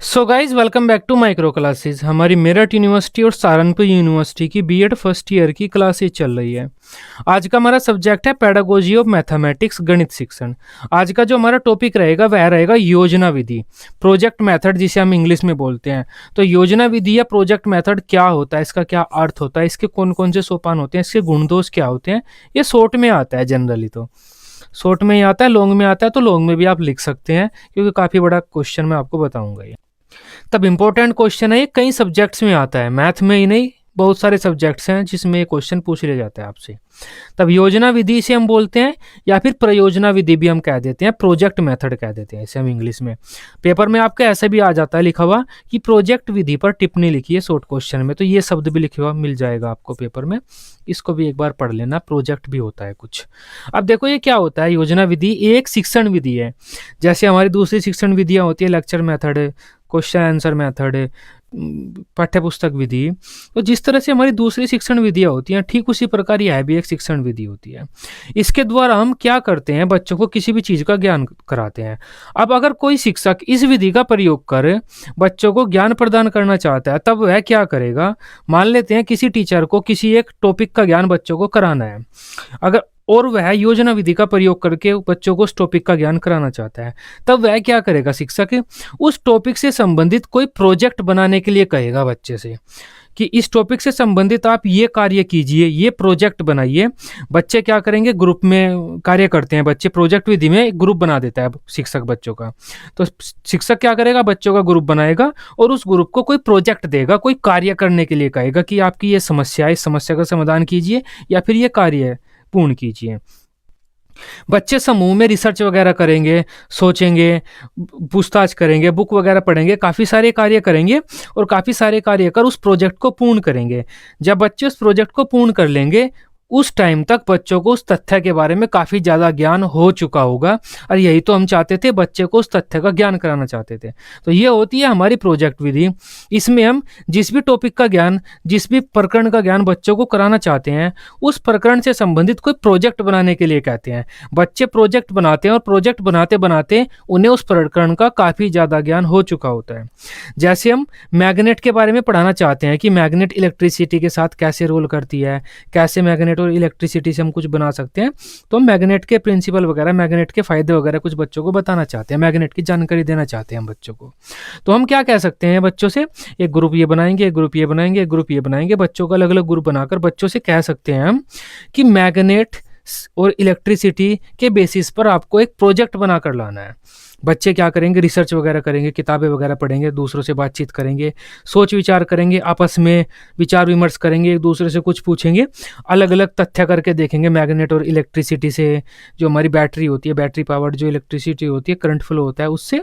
So guys welcome back to micro classes. हमारी Meerut university और Saharanpur university की बीएड फर्स्ट ईयर की क्लासेस चल रही है। आज का हमारा सब्जेक्ट है पेडागोजी ऑफ मैथमेटिक्स, गणित शिक्षण। आज का जो हमारा टॉपिक रहेगा वह रहेगा योजना विधि, प्रोजेक्ट मेथड, जिसे हम इंग्लिश में बोलते हैं। तो योजना विधि या प्रोजेक्ट मेथड क्या होता है, इसका क्या अर्थ होता है, इसके कौन कौन से सोपान होते हैं, इसके गुण दोष क्या होते हैं, ये शॉर्ट में आता है। जनरली तो शॉर्ट में ही आता है, लॉन्ग में आता है तो लॉन्ग में भी आप लिख सकते हैं, क्योंकि काफ़ी बड़ा क्वेश्चन मैं आपको बताऊंगा ये। तब इम्पोर्टेंट क्वेश्चन है, ये कई सब्जेक्ट्स में आता है, मैथ में ही नहीं, बहुत सारे सब्जेक्ट्स हैं जिसमें ये क्वेश्चन पूछ लिया जाता है आपसे। तब योजना विधि से हम बोलते हैं, या फिर प्रयोजना विधि भी हम कह देते हैं, प्रोजेक्ट मेथड कह देते हैं इसे हम इंग्लिश में। पेपर में आपका ऐसा भी आ जाता है लिखा हुआ कि प्रोजेक्ट विधि पर टिप्पणी लिखिए शॉर्ट क्वेश्चन में, तो ये शब्द भी लिखा हुआ मिल जाएगा आपको पेपर में, इसको भी एक बार पढ़ लेना। प्रोजेक्ट भी होता है कुछ। अब देखो ये क्या होता है, योजना विधि एक शिक्षण विधि है। जैसे हमारी दूसरी शिक्षण विधियाँ होती है, lecture method, question answer method, पाठ्य पुस्तक विधि, तो जिस तरह से हमारी दूसरी शिक्षण विधियाँ होती हैं, ठीक उसी प्रकार यह भी एक शिक्षण विधि होती है। इसके द्वारा हम क्या करते हैं, बच्चों को किसी भी चीज़ का ज्ञान कराते हैं। अब अगर कोई शिक्षक इस विधि का प्रयोग कर बच्चों को ज्ञान प्रदान करना चाहता है, तब वह क्या करेगा। मान लेते हैं किसी टीचर को किसी एक टॉपिक का ज्ञान बच्चों को कराना है, अगर और वह योजना विधि का प्रयोग करके बच्चों को उस टॉपिक का ज्ञान कराना चाहता है, तब वह क्या करेगा, शिक्षक उस टॉपिक से संबंधित कोई प्रोजेक्ट बनाने के लिए कहेगा बच्चे से कि इस टॉपिक से संबंधित आप ये कार्य कीजिए, ये प्रोजेक्ट बनाइए। बच्चे क्या करेंगे, ग्रुप में कार्य करते हैं बच्चे, प्रोजेक्ट विधि में एक ग्रुप बना देता है शिक्षक बच्चों का। तो शिक्षक क्या करेगा, बच्चों का ग्रुप बनाएगा और उस ग्रुप को कोई प्रोजेक्ट देगा, कोई कार्य करने के लिए कहेगा कि आपकी ये समस्या है, इस समस्या का समाधान कीजिए या फिर ये कार्य पूर्ण कीजिए। बच्चे समूह में रिसर्च वगैरह करेंगे, सोचेंगे, पूछताछ करेंगे, बुक वगैरह पढ़ेंगे, काफ़ी सारे कार्य करेंगे और काफ़ी सारे कार्य कर उस प्रोजेक्ट को पूर्ण करेंगे। जब बच्चे उस प्रोजेक्ट को पूर्ण कर लेंगे, उस टाइम तक बच्चों को उस तथ्य के बारे में काफ़ी ज़्यादा ज्ञान हो चुका होगा, और यही तो हम चाहते थे, बच्चे को उस तथ्य का ज्ञान कराना चाहते थे। तो ये होती है हमारी प्रोजेक्ट विधि। इसमें हम जिस भी टॉपिक का ज्ञान, जिस भी प्रकरण का ज्ञान बच्चों को कराना चाहते हैं, उस प्रकरण से संबंधित कोई प्रोजेक्ट बनाने के लिए कहते हैं। बच्चे प्रोजेक्ट बनाते हैं और प्रोजेक्ट बनाते बनाते उन्हें उस प्रकरण का काफ़ी ज़्यादा ज्ञान हो चुका होता है। जैसे हम मैग्नेट के बारे में पढ़ाना चाहते हैं कि मैग्नेट इलेक्ट्रिसिटी के साथ कैसे रोल करती है, कैसे मैग्नेट और इलेक्ट्रिसिटी से हम कुछ बना सकते हैं, तो मैग्नेट के प्रिंसिपल वगैरह, मैग्नेट के फायदे वगैरह कुछ बच्चों को बताना चाहते हैं, मैग्नेट की जानकारी देना चाहते हैं हम बच्चों को। तो हम क्या कह सकते हैं बच्चों से, एक ग्रुप ये बनाएंगे, एक ग्रुप ये बनाएंगे, एक ग्रुप ये बनाएंगे। बच्चों का अलग अलग ग्रुप बनाकर बच्चों से कह सकते हैं हम कि मैग्नेट और इलेक्ट्रिसिटी के बेसिस पर आपको एक प्रोजेक्ट बनाकर लाना है। बच्चे क्या करेंगे, रिसर्च वगैरह करेंगे, किताबें वगैरह पढ़ेंगे, दूसरों से बातचीत करेंगे, सोच विचार करेंगे, आपस में विचार विमर्श करेंगे, एक दूसरे से कुछ पूछेंगे, अलग अलग तथ्य करके देखेंगे मैग्नेट और इलेक्ट्रिसिटी से। जो हमारी बैटरी होती है, बैटरी पावर्ड जो इलेक्ट्रिसिटी होती है, करंट फ्लो होता है, उससे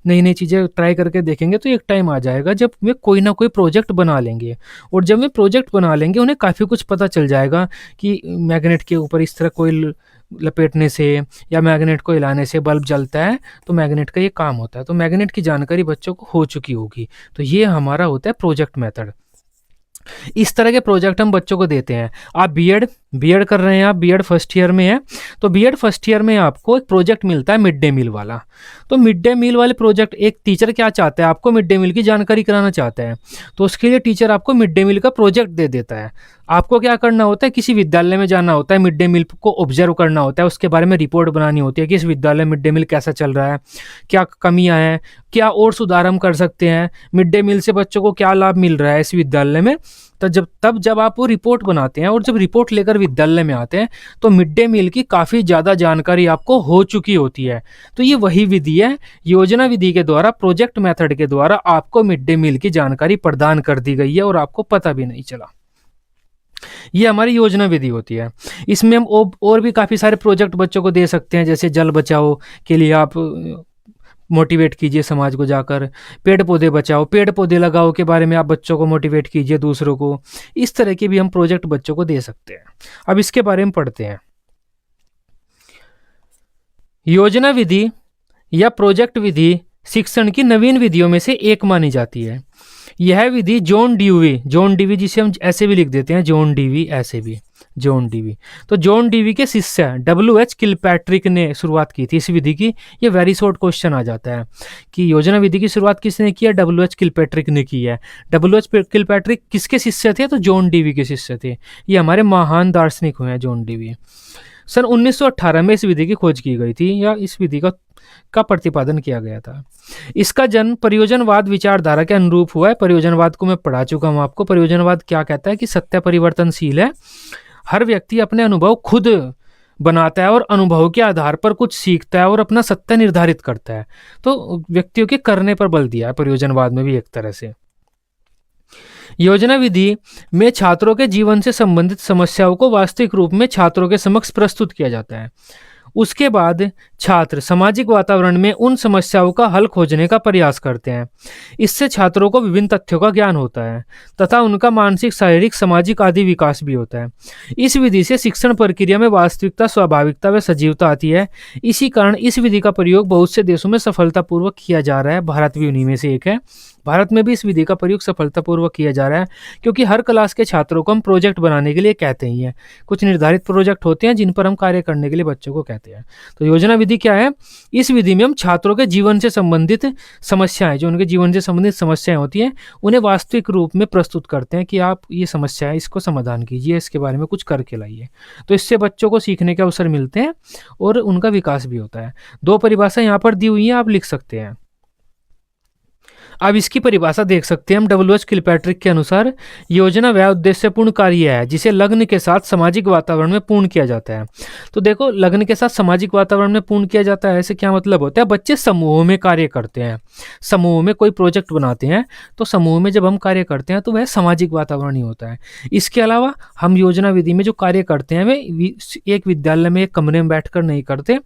नई नई चीज़ें ट्राई करके देखेंगे। तो एक टाइम आ जाएगा जब वे कोई ना कोई प्रोजेक्ट बना लेंगे, और जब वे प्रोजेक्ट बना लेंगे उन्हें काफ़ी कुछ पता चल जाएगा कि मैग्नेट के ऊपर इस तरह कोई लपेटने से या मैग्नेट को हिलाने से बल्ब जलता है, तो मैग्नेट का ये काम होता है। तो मैग्नेट की जानकारी बच्चों को हो चुकी होगी। तो ये हमारा होता है प्रोजेक्ट मेथड। इस तरह के प्रोजेक्ट हम बच्चों को देते हैं। आप बीएड कर रहे हैं, आप बीएड फर्स्ट ईयर में है, तो बीएड फर्स्ट ईयर में आपको एक प्रोजेक्ट मिलता है मिड डे मील वाला। तो मिड डे मील वाले प्रोजेक्ट, एक टीचर क्या चाहता है, आपको मिड डे मील की जानकारी कराना चाहता है, तो उसके लिए टीचर आपको मिड डे मील का प्रोजेक्ट दे देता है। आपको क्या करना होता है, किसी विद्यालय में जाना होता है, मिड डे मील को ऑब्जर्व करना होता है, उसके बारे में रिपोर्ट बनानी होती है कि इस विद्यालय में मिड डे मील कैसा चल रहा है, क्या कमियां हैं, क्या और सुधार हम कर सकते हैं, मिड डे मील से बच्चों को क्या लाभ मिल रहा है इस विद्यालय में। तो जब आप वो रिपोर्ट बनाते हैं और जब रिपोर्ट लेकर विद्यालय में आते हैं, तो मिड डे मील की काफ़ी ज़्यादा जानकारी आपको हो चुकी होती है। तो ये वही विधि है, योजना विधि के द्वारा, प्रोजेक्ट मेथड के द्वारा आपको मिड डे मील की जानकारी प्रदान कर दी गई है और आपको पता भी नहीं चला। ये हमारी योजना विधि होती है। इसमें हम और भी काफ़ी सारे प्रोजेक्ट बच्चों को दे सकते हैं, जैसे जल बचाओ के लिए आप मोटिवेट कीजिए समाज को जाकर, पेड़ पौधे बचाओ, पेड़ पौधे लगाओ के बारे में आप बच्चों को मोटिवेट कीजिए, दूसरों को। इस तरह के भी हम प्रोजेक्ट बच्चों को दे सकते हैं। अब इसके बारे में पढ़ते हैं। योजना विधि या प्रोजेक्ट विधि शिक्षण की नवीन विधियों में से एक मानी जाती है। यह विधि जॉन डीवी जिसे हम ऐसे भी लिख देते हैं, जॉन डीवी ऐसे भी, जॉन डीवी। तो जॉन डीवी के शिष्य WH किलपैट्रिक ने शुरुआत की थी इस विधि की। ये वेरी शॉर्ट क्वेश्चन आ जाता है कि योजना विधि की शुरुआत किसने की है? WH किलपैट्रिक ने की है। WH किलपैट्रिक किसके शिष्य थे? तो जॉन डीवी के शिष्य थे। ये हमारे महान दार्शनिक हुए हैं जॉन डीवी। सन 1918 में इस विधि की खोज की गई थी, या इस विधि का प्रतिपादन किया गया था। इसका जन्म परियोजनवाद विचारधारा के अनुरूप हुआ है। परियोजनवाद को मैं पढ़ा चुका हूं आपको। परियोजनवाद क्या कहता है कि सत्य परिवर्तनशील है, हर व्यक्ति अपने अनुभव खुद बनाता है और अनुभव के आधार पर कुछ सीखता है और अपना सत्य निर्धारित करता है। तो व्यक्तियों के करने पर बल दिया है परियोजनवाद में भी एक तरह से। योजना विधि में छात्रों के जीवन से संबंधित समस्याओं को वास्तविक रूप में छात्रों के समक्ष प्रस्तुत किया जाता है। उसके बाद छात्र सामाजिक वातावरण में उन समस्याओं का हल खोजने का प्रयास करते हैं। इससे छात्रों को विभिन्न तथ्यों का ज्ञान होता है तथा उनका मानसिक, शारीरिक, सामाजिक आदि विकास भी होता है। इस विधि से शिक्षण प्रक्रिया में वास्तविकता, स्वाभाविकता व सजीवता आती है। इसी कारण इस विधि का प्रयोग बहुत से देशों में सफलतापूर्वक किया जा रहा है। भारत भी उन्हीं में से एक है। भारत में भी इस विधि का प्रयोग सफलतापूर्वक किया जा रहा है, क्योंकि हर क्लास के छात्रों को हम प्रोजेक्ट बनाने के लिए कहते ही हैं। कुछ निर्धारित प्रोजेक्ट होते हैं जिन पर हम कार्य करने के लिए बच्चों को कहते हैं। तो योजना विधि क्या है? इस विधि में हम छात्रों के जीवन से संबंधित समस्याएं, जो उनके जीवन से संबंधित समस्याएं होती हैं, उन्हें वास्तविक रूप में प्रस्तुत करते हैं कि आप ये समस्या है, इसको समाधान कीजिए, इसके बारे में कुछ करके लाइए। तो इससे बच्चों को सीखने के अवसर मिलते हैं और उनका विकास भी होता है। दो परिभाषा यहाँ पर दी हुई हैं, आप लिख सकते हैं। अब इसकी परिभाषा देख सकते हैं हम। WH किलपैट्रिक के अनुसार योजना वह उद्देश्यपूर्ण कार्य है जिसे लग्न के साथ सामाजिक वातावरण में पूर्ण किया जाता है। तो देखो, लग्न के साथ सामाजिक वातावरण में पूर्ण किया जाता है, ऐसे क्या मतलब होता है? बच्चे समूह में कार्य करते हैं, समूह में कोई प्रोजेक्ट बनाते हैं, तो समूह में जब हम कार्य करते हैं तो वह सामाजिक वातावरण ही होता है। इसके अलावा हम योजना विधि में जो कार्य करते हैं वे एक विद्यालय में एक कमरे में बैठकर नहीं करते।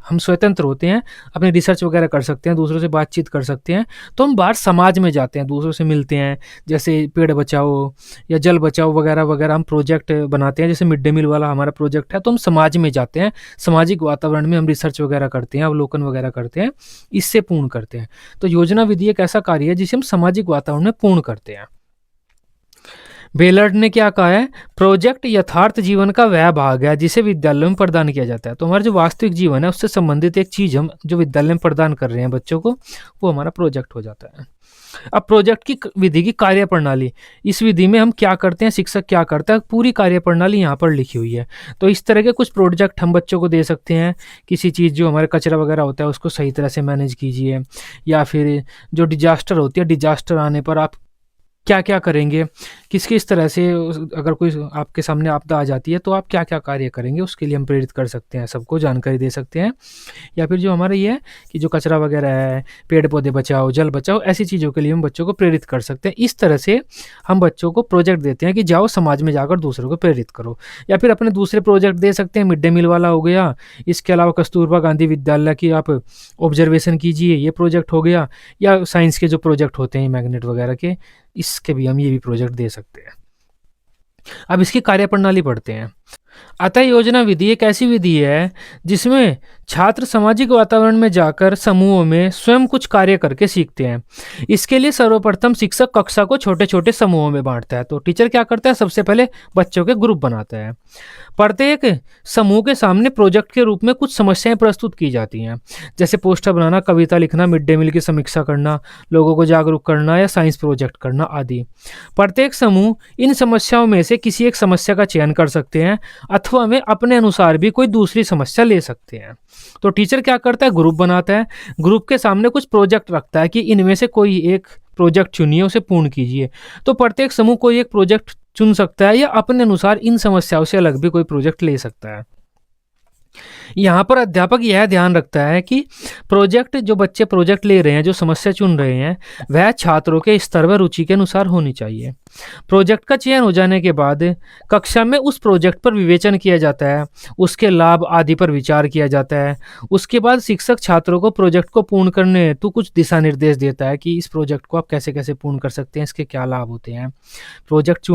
हम स्वतंत्र होते हैं, अपने रिसर्च वगैरह कर सकते हैं, दूसरों से बातचीत कर सकते हैं। तो हम बाहर समाज में जाते हैं, दूसरों से मिलते हैं, जैसे पेड़ बचाओ या जल बचाओ वगैरह वगैरह हम प्रोजेक्ट बनाते हैं। जैसे मिड डे मील वाला हमारा प्रोजेक्ट है, तो हम समाज में जाते हैं, सामाजिक वातावरण में हम रिसर्च वगैरह करते हैं, अवलोकन वगैरह करते हैं, इससे पूर्ण करते हैं। तो योजना विधि एक ऐसा कार्य है जिसे हम सामाजिक वातावरण में पूर्ण करते हैं। बेलर्ड ने क्या कहा है? प्रोजेक्ट यथार्थ जीवन का वह भाग है जिसे विद्यालय में प्रदान किया जाता है। तो हमारा जो वास्तविक जीवन है उससे संबंधित एक चीज हम जो विद्यालय में प्रदान कर रहे हैं बच्चों को, वो हमारा प्रोजेक्ट हो जाता है। अब प्रोजेक्ट की विधि की कार्य प्रणाली, इस विधि में हम क्या करते हैं, शिक्षक क्या करता है, पूरी कार्य प्रणाली यहाँ पर लिखी हुई है। तो इस तरह के कुछ प्रोजेक्ट हम बच्चों को दे सकते हैं। किसी चीज़ जो हमारे कचरा वगैरह होता है उसको सही तरह से मैनेज कीजिए, या फिर जो डिजास्टर होती है, डिजास्टर आने पर आप क्या क्या करेंगे, किस तरह से, अगर कोई आपके सामने आपदा आ जाती है तो आप क्या क्या कार्य करेंगे, उसके लिए हम प्रेरित कर सकते हैं, सबको जानकारी दे सकते हैं। या फिर जो हमारा ये है कि जो कचरा वगैरह है, पेड़ पौधे बचाओ, जल बचाओ, ऐसी चीज़ों के लिए हम बच्चों को प्रेरित कर सकते हैं। इस तरह से हम बच्चों को प्रोजेक्ट देते हैं कि जाओ समाज में जाकर दूसरों को प्रेरित करो। या फिर अपने दूसरे प्रोजेक्ट दे सकते हैं, मिड डे मील वाला हो गया, इसके अलावा कस्तूरबा गांधी विद्यालय की आप ऑब्जर्वेशन कीजिए, ये प्रोजेक्ट हो गया। या साइंस के जो प्रोजेक्ट होते हैं मैग्नेट वगैरह के, इसके भी हम ये भी प्रोजेक्ट दे सकते हैं। अब इसकी कार्यप्रणाली पढ़ते हैं। अतः योजना विधि एक ऐसी विधि है जिसमें छात्र सामाजिक वातावरण में जाकर समूहों में स्वयं कुछ कार्य करके सीखते हैं। इसके लिए सर्वप्रथम शिक्षक कक्षा को छोटे छोटे समूहों में बांटता है। तो टीचर क्या करता है? सबसे पहले बच्चों के ग्रुप बनाता है। प्रत्येक समूह के सामने प्रोजेक्ट के रूप में कुछ समस्याएं प्रस्तुत की जाती हैं, जैसे पोस्टर बनाना, कविता लिखना, मिड डे मील की समीक्षा करना, लोगों को जागरूक करना या साइंस प्रोजेक्ट करना आदि। प्रत्येक समूह इन समस्याओं में से किसी एक समस्या का चयन कर सकते हैं अथवा वे अपने अनुसार भी कोई दूसरी समस्या ले सकते हैं। तो टीचर क्या करता है? ग्रुप बनाता है, ग्रुप के सामने कुछ प्रोजेक्ट रखता है कि इनमें से कोई एक प्रोजेक्ट चुनिए, उसे पूर्ण कीजिए। तो प्रत्येक समूह कोई एक प्रोजेक्ट चुन सकता है या अपने अनुसार इन समस्याओं से अलग भी कोई प्रोजेक्ट ले सकता है। यहाँ पर अध्यापक यह ध्यान रखता है कि प्रोजेक्ट, जो बच्चे प्रोजेक्ट ले रहे हैं, जो समस्या चुन रहे हैं, वह छात्रों के स्तर व रुचि के अनुसार होनी चाहिए। प्रोजेक्ट का चयन हो जाने के बाद कक्षा में उस प्रोजेक्ट पर विवेचन किया जाता है, उसके लाभ आदि पर विचार किया जाता है। उसके बाद शिक्षक छात्रों को प्रोजेक्ट को पूर्ण करने हेतु कुछ दिशा निर्देश देता है कि इस प्रोजेक्ट को आप कैसे कैसे पूर्ण कर सकते हैं, इसके क्या लाभ होते हैं। प्रोजेक्ट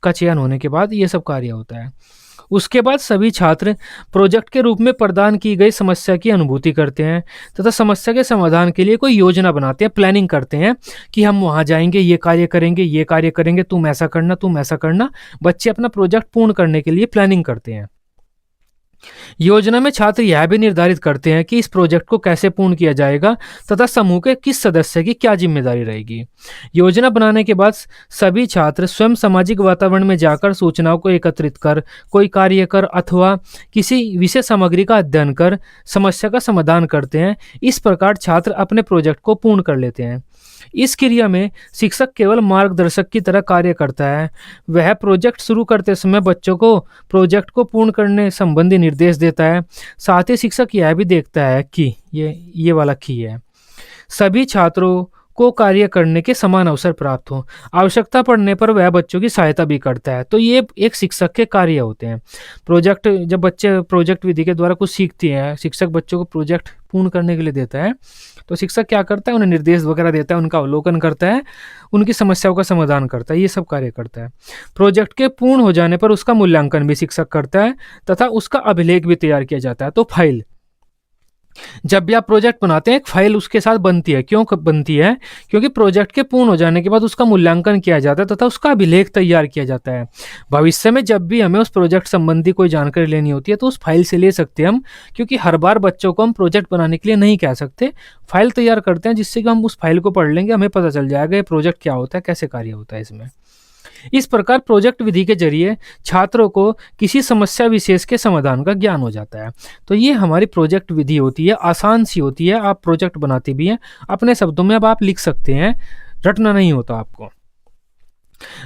का चयन होने के बाद ये सब कार्य होता है। उसके बाद सभी छात्र प्रोजेक्ट के रूप में प्रदान की गई समस्या की अनुभूति करते हैं तथा समस्या के समाधान के लिए कोई योजना बनाते हैं, प्लानिंग करते हैं कि हम वहाँ जाएंगे, ये कार्य करेंगे, तुम ऐसा करना, तुम ऐसा करना। बच्चे अपना प्रोजेक्ट पूर्ण करने के लिए प्लानिंग करते हैं। योजना में छात्र यह भी निर्धारित करते हैं कि इस प्रोजेक्ट को कैसे पूर्ण किया जाएगा तथा समूह के किस सदस्य की क्या जिम्मेदारी रहेगी। योजना बनाने के बाद सभी छात्र स्वयं सामाजिक वातावरण में जाकर सूचनाओं को एकत्रित कर, कोई कार्य कर अथवा किसी विषय सामग्री का अध्ययन कर समस्या का समाधान करते हैं। इस प्रकार छात्र अपने प्रोजेक्ट को पूर्ण कर लेते हैं। इस क्रिया में शिक्षक केवल मार्गदर्शक की तरह कार्य करता है। वह प्रोजेक्ट शुरू करते समय बच्चों को प्रोजेक्ट को पूर्ण करने संबंधी निर्देश देता है। साथ ही शिक्षक यह भी देखता है कि ये वाला की है, सभी छात्रों को कार्य करने के समान अवसर प्राप्त हो। आवश्यकता पड़ने पर वह बच्चों की सहायता भी करता है। तो ये एक शिक्षक के कार्य होते हैं। प्रोजेक्ट, जब बच्चे प्रोजेक्ट विधि के द्वारा कुछ सीखते हैं, शिक्षक बच्चों को प्रोजेक्ट पूर्ण करने के लिए देता है, तो शिक्षक क्या करता है, उन्हें निर्देश वगैरह देता है, उनका अवलोकन करता है, उनकी समस्याओं का समाधान करता है, ये सब कार्य करता है। प्रोजेक्ट के पूर्ण हो जाने पर उसका मूल्यांकन भी शिक्षक करता है तथा उसका अभिलेख भी तैयार किया जाता है। तो फाइल, जब भी आप प्रोजेक्ट बनाते हैं एक फाइल उसके साथ बनती है। क्यों बनती है? क्योंकि प्रोजेक्ट के पूर्ण हो जाने के बाद उसका मूल्यांकन किया जाता है तथा उसका अभिलेख तैयार किया जाता है। भविष्य में जब भी हमें उस प्रोजेक्ट संबंधी कोई जानकारी लेनी होती है तो उस फाइल से ले सकते हैं हम, क्योंकि हर बार बच्चों को हम प्रोजेक्ट बनाने के लिए नहीं कह सकते। फाइल तैयार करते हैं जिससे कि हम उस फाइल को पढ़ लेंगे, हमें पता चल जाएगा ये प्रोजेक्ट क्या होता है, कैसे कार्य होता है इसमें। इस प्रकार प्रोजेक्ट विधि के जरिए छात्रों को किसी समस्या विशेष के समाधान का ज्ञान हो जाता है। तो ये हमारी प्रोजेक्ट विधि होती है, आसान सी होती है। आप प्रोजेक्ट बनाते भी हैं, अपने शब्दों में अब आप लिख सकते हैं, रटना नहीं होता आपको।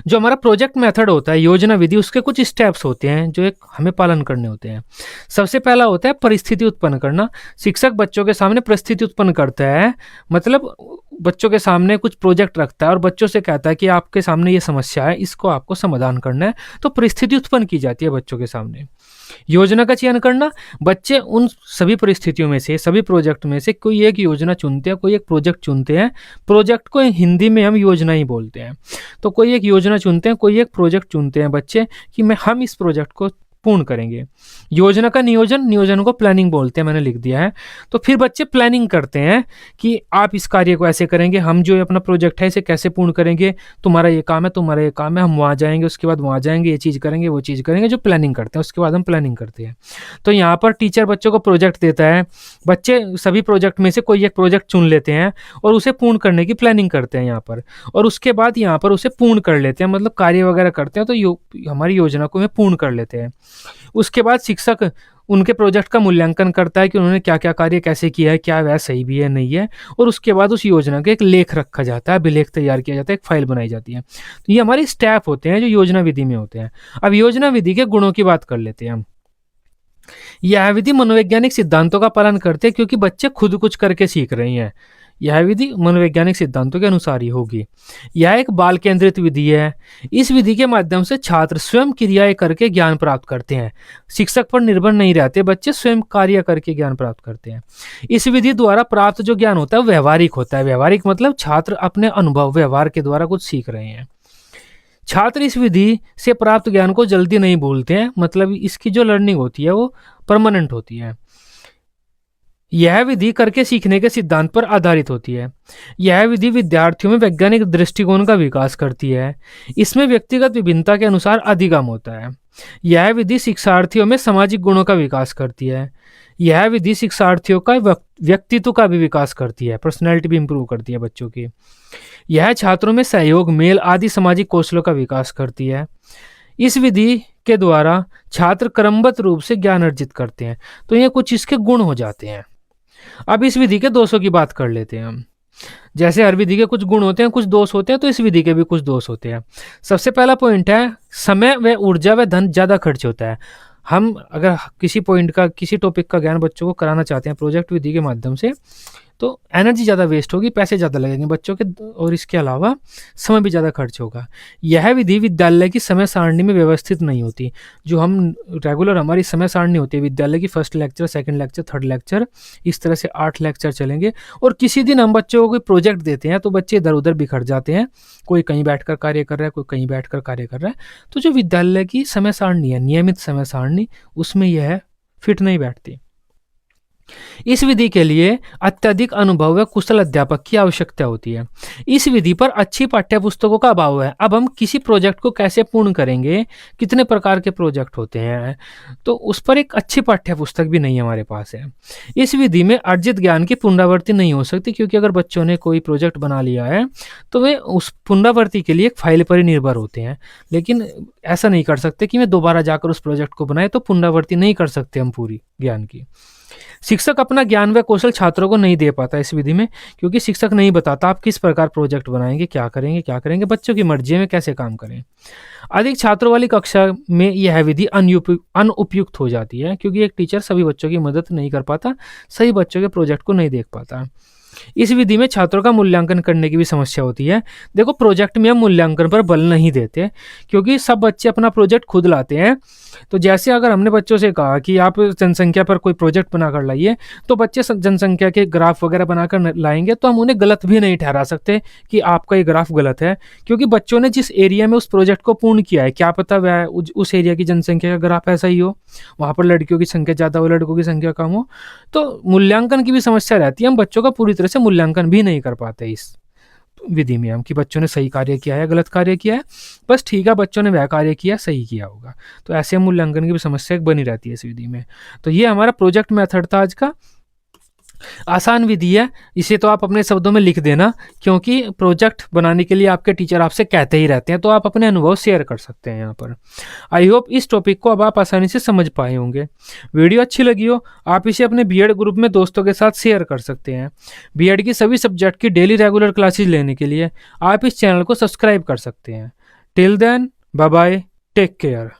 जो हमारा प्रोजेक्ट मेथड होता है, योजना विधि, उसके कुछ स्टेप्स होते हैं जो एक हमें पालन करने होते हैं। सबसे पहला होता है परिस्थिति उत्पन्न करना। शिक्षक बच्चों के सामने परिस्थिति उत्पन्न करता है, मतलब बच्चों के सामने कुछ प्रोजेक्ट रखता है और बच्चों से कहता है कि आपके सामने ये समस्या है, इसको आपको समाधान करना है। तो परिस्थिति उत्पन्न की जाती है बच्चों के सामने। योजना का चयन करना, बच्चे उन सभी परिस्थितियों में से, सभी प्रोजेक्ट में से कोई एक योजना चुनते हैं, कोई एक प्रोजेक्ट चुनते हैं। प्रोजेक्ट को हिंदी में हम योजना ही बोलते हैं। तो कोई एक योजना चुनते हैं, कोई एक प्रोजेक्ट चुनते हैं बच्चे कि हम इस प्रोजेक्ट को पूर्ण करेंगे। योजना का नियोजन को प्लानिंग बोलते हैं, मैंने लिख दिया है। तो फिर बच्चे प्लानिंग करते हैं कि आप इस कार्य को ऐसे करेंगे, हम जो अपना प्रोजेक्ट है इसे कैसे पूर्ण करेंगे, तुम्हारा ये काम है, तुम्हारा ये काम है, हम वहाँ जाएंगे, उसके बाद वहाँ जाएंगे, ये चीज़ करेंगे, वो चीज़ करेंगे, जो प्लानिंग करते हैं उसके बाद हम प्लानिंग करते हैं। तो यहाँ पर टीचर बच्चों को प्रोजेक्ट देता है, बच्चे सभी प्रोजेक्ट में से कोई एक प्रोजेक्ट चुन लेते हैं और उसे पूर्ण करने की प्लानिंग करते हैं यहाँ पर, और उसके बाद यहाँ पर उसे पूर्ण कर लेते हैं, मतलब कार्य वगैरह करते हैं। तो हमारी योजना को वे पूर्ण कर लेते हैं। उसके बाद शिक्षक उनके प्रोजेक्ट का मूल्यांकन करता है कि उन्होंने क्या क्या कार्य कैसे किया है, क्या वह सही भी है नहीं है, और उसके बाद उस योजना का एक लेख रखा जाता है, अभिलेख तैयार किया जाता है, एक फाइल बनाई जाती है। तो ये हमारे स्टेप होते हैं जो योजना विधि में होते हैं। अब योजना विधि के गुणों की बात कर लेते हैं हम। यह विधि मनोवैज्ञानिक सिद्धांतों का पालन करते हैं, क्योंकि बच्चे खुद कुछ करके सीख रहे हैं। यह विधि मनोवैज्ञानिक सिद्धांतों के अनुसार ही होगी। यह एक बाल केंद्रित विधि है। इस विधि के माध्यम से छात्र स्वयं क्रियाएं करके ज्ञान प्राप्त करते हैं, शिक्षक पर निर्भर नहीं रहते, बच्चे स्वयं कार्य करके ज्ञान प्राप्त करते हैं। इस विधि द्वारा प्राप्त जो ज्ञान होता है व्यवहारिक होता है। व्यवहारिक मतलब छात्र अपने अनुभव, व्यवहार के द्वारा कुछ सीख रहे हैं। छात्र इस विधि से प्राप्त ज्ञान को जल्दी नहीं भूलते हैं, मतलब इसकी जो लर्निंग होती है वो परमानेंट होती है। यह विधि करके सीखने के सिद्धांत पर आधारित होती है। यह विधि विद्यार्थियों में वैज्ञानिक दृष्टिकोण का विकास करती है। इसमें व्यक्तिगत विभिन्नता के अनुसार अधिगम होता है। यह विधि शिक्षार्थियों में सामाजिक गुणों का विकास करती है। यह विधि शिक्षार्थियों का व्यक्तित्व का भी विकास करती है, पर्सनैलिटी भी इंप्रूव करती है बच्चों की। यह छात्रों में सहयोग, मेल आदि सामाजिक कौशलों का विकास करती है। इस विधि के द्वारा छात्र क्रमबद्ध रूप से ज्ञान अर्जित करते हैं। तो ये कुछ इसके गुण हो जाते हैं। अब इस विधि के दोषों की बात कर लेते हैं हम। जैसे हर विधि के कुछ गुण होते हैं, कुछ दोष होते हैं, तो इस विधि के भी कुछ दोष होते हैं। सबसे पहला पॉइंट है समय व ऊर्जा व धन ज़्यादा खर्च होता है। हम अगर किसी पॉइंट का, किसी टॉपिक का ज्ञान बच्चों को कराना चाहते हैं प्रोजेक्ट विधि के माध्यम से, तो एनर्जी ज़्यादा वेस्ट होगी, पैसे ज़्यादा लगेंगे बच्चों के, और इसके अलावा समय भी ज़्यादा खर्च होगा। यह विधि विद्यालय की समय सारणी में व्यवस्थित नहीं होती। जो हम रेगुलर हमारी समय सारणी होती है विद्यालय की, first lecture, second lecture, third lecture, इस तरह से 8 लेक्चर चलेंगे, और किसी दिन हम बच्चों को कोई प्रोजेक्ट देते हैं तो बच्चे इधर उधर बिखर जाते हैं, कोई कहीं बैठकर कार्य कर रहा है, कोई कहीं बैठकर कार्य कर रहा है। तो जो विद्यालय की समय सारणी है, नियमित समय सारणी, उसमें यह फिट नहीं बैठती। इस विधि के लिए अत्यधिक अनुभव व कुशल अध्यापक की आवश्यकता होती है। इस विधि पर अच्छी पाठ्य पुस्तकों का अभाव है। अब हम किसी प्रोजेक्ट को कैसे पूर्ण करेंगे, कितने प्रकार के प्रोजेक्ट होते हैं, तो उस पर एक अच्छी पाठ्य पुस्तक भी नहीं हमारे पास है। इस विधि में अर्जित ज्ञान की पुनरावृत्ति नहीं हो सकती, क्योंकि अगर बच्चों ने कोई प्रोजेक्ट बना लिया है तो वे उस पुनरावृत्ति के लिए एक फाइल पर ही निर्भर होते हैं। लेकिन ऐसा नहीं कर सकते कि मैं दोबारा जाकर उस प्रोजेक्ट को बनाए, तो पुनरावृत्ति नहीं कर सकते हम पूरी ज्ञान की। शिक्षक अपना ज्ञान व कौशल छात्रों को नहीं दे पाता इस विधि में, क्योंकि शिक्षक नहीं बताता आप किस प्रकार प्रोजेक्ट बनाएंगे, क्या करेंगे, बच्चों की मर्जी में कैसे काम करें। अधिक छात्रों वाली कक्षा में यह विधि अनुपयुक्त हो जाती है, क्योंकि एक टीचर सभी बच्चों की मदद नहीं कर पाता, सही बच्चों के प्रोजेक्ट को नहीं देख पाता। इस विधि में छात्रों का मूल्यांकन करने की भी समस्या होती है। देखो, प्रोजेक्ट में हम मूल्यांकन पर बल नहीं देते, क्योंकि सब बच्चे अपना प्रोजेक्ट खुद लाते हैं। तो जैसे अगर हमने बच्चों से कहा कि आप जनसंख्या पर कोई प्रोजेक्ट बनाकर लाइए, तो बच्चे जनसंख्या के ग्राफ वगैरह बनाकर लाएंगे, तो हम उन्हें गलत भी नहीं ठहरा सकते कि आपका ये ग्राफ गलत है, क्योंकि बच्चों ने जिस एरिया में उस प्रोजेक्ट को पूर्ण किया है, क्या पता वह उस एरिया की जनसंख्या का ग्राफ ऐसा ही हो, वहाँ पर लड़कियों की संख्या ज़्यादा हो, लड़कों की संख्या कम हो। तो मूल्यांकन की भी समस्या रहती है, हम बच्चों का पूरी तरह से मूल्यांकन भी नहीं कर पाते इस विधि में हम, कि बच्चों ने सही कार्य किया है, गलत कार्य किया है, बस ठीक है बच्चों ने वह कार्य किया, सही किया होगा। तो ऐसे मूल्यांकन की भी समस्या एक बनी रहती है इस विधि में। तो ये हमारा प्रोजेक्ट मेथड था आज का। आसान विधि है, इसे तो आप अपने शब्दों में लिख देना, क्योंकि प्रोजेक्ट बनाने के लिए आपके टीचर आपसे कहते ही रहते हैं, तो आप अपने अनुभव शेयर कर सकते हैं यहाँ पर। आई होप इस टॉपिक को अब आप आसानी से समझ पाए होंगे। वीडियो अच्छी लगी हो, आप इसे अपने बीएड ग्रुप में दोस्तों के साथ शेयर कर सकते हैं। बीएड की सभी सब्जेक्ट की डेली रेगुलर क्लासेज लेने के लिए आप इस चैनल को सब्सक्राइब कर सकते हैं। Till then, bye bye, take care.